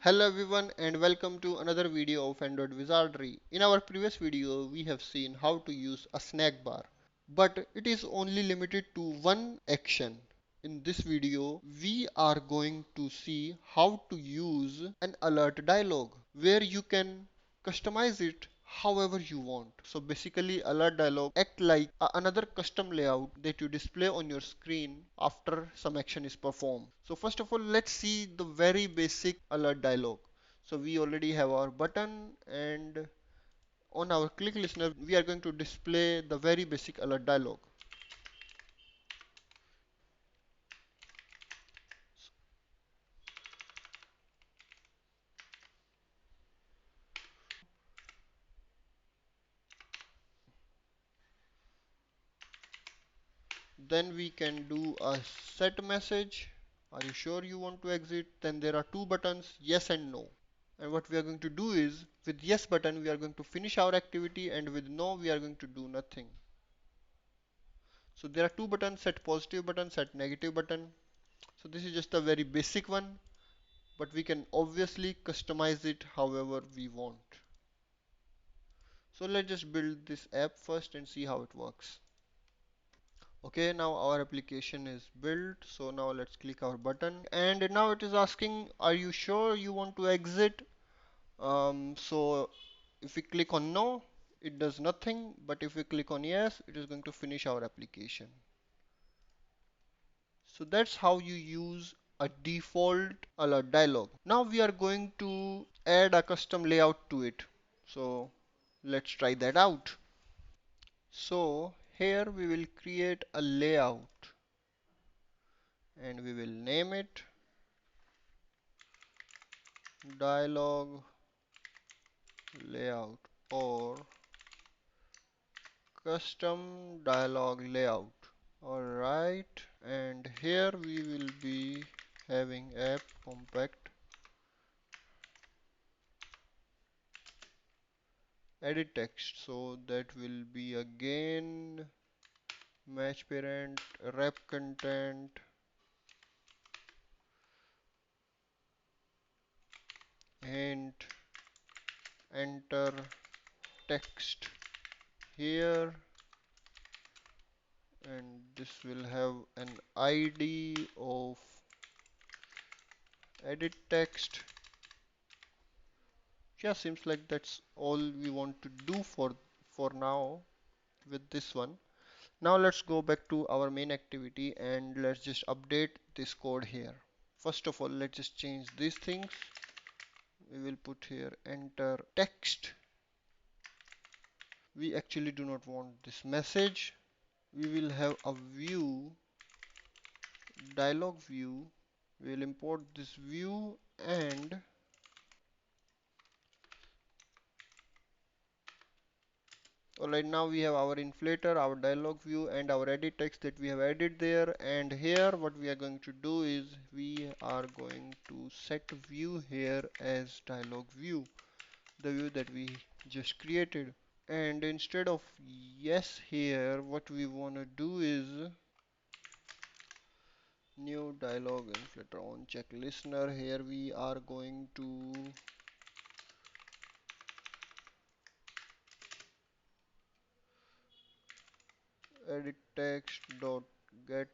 Hello everyone and welcome to another video of Android Wizardry. In our previous video we have seen how to use a snack bar, but it is only limited to one action. In this video we are going to see how to use an alert dialog where you can customize it however you want. So basically alert dialog act like another custom layout that you display on your screen after some action is performed. So first of all, let's see the very basic alert dialog. So we already have our button, and on our click listener we are going to display the very basic alert dialog. Then we can do a set message. Are you sure you want to exit? Then there are two buttons, yes and no. And what we are going to do is, with yes button we are going to finish our activity, and with no we are going to do nothing. So there are two buttons, set positive button, set negative button. So this is just a very basic one, but we can obviously customize it however we want. So let's just build this app first and see how it works. Okay, now our application is built. So now let's click our button, and now it is asking, are you sure you want to exit? So if we click on no, it does nothing, but if we click on yes, it is going to finish our application. So that's how you use a default alert dialog. Now we are going to add a custom layout to it. So let's try that out. So here we will create a layout and we will name it dialog layout or custom dialog layout. Alright, and here we will be having app compact edit text, so that will be again match parent wrap content hint enter text here, and this will have an ID of edit text. Yeah, seems like that's all we want to do for now with this one. Now let's go back to our main activity and let's just update this code here. First of all, let's just change these things. We will put here enter text. We actually do not want this message. We will have a view, dialog view. We will import this view, and alright, now we have our inflator, our dialog view, and our edit text that we have added there. And here what we are going to do is we are going to set view here as dialog view, the view that we just created. And instead of yes here, what we want to do is new dialog inflator on check listener. Here we are going to edit text dot get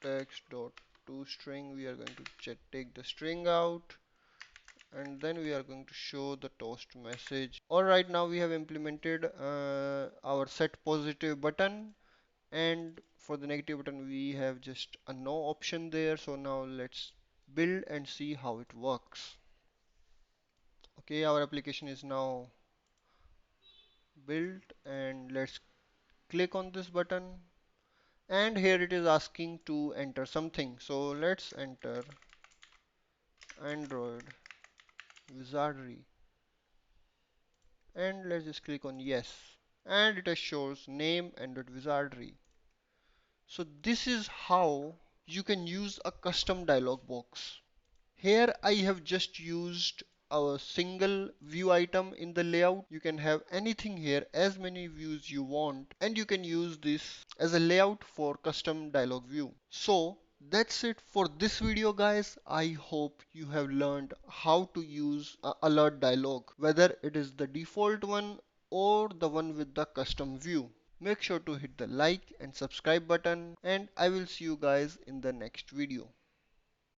text dot to string. We are going to take the string out, and then we are going to show the toast message. Alright, now we have implemented our set positive button, and for the negative button we have just a no option there. So now let's build and see how it works. Okay, our application is now built, and let's click on this button, and here it is asking to enter something. So let's enter Android Wizardry, and let's just click on yes, and it shows name Android Wizardry. So this is how you can use a custom dialog box. Here I have just used a single view item in the layout. You can have anything here, as many views you want, and you can use this as a layout for custom dialog view. So That's it for this video guys. I hope you have learned how to use Alert Dialog, whether it is the default one or the one with the custom view. Make sure to hit the like and subscribe button, and I will see you guys in the next video.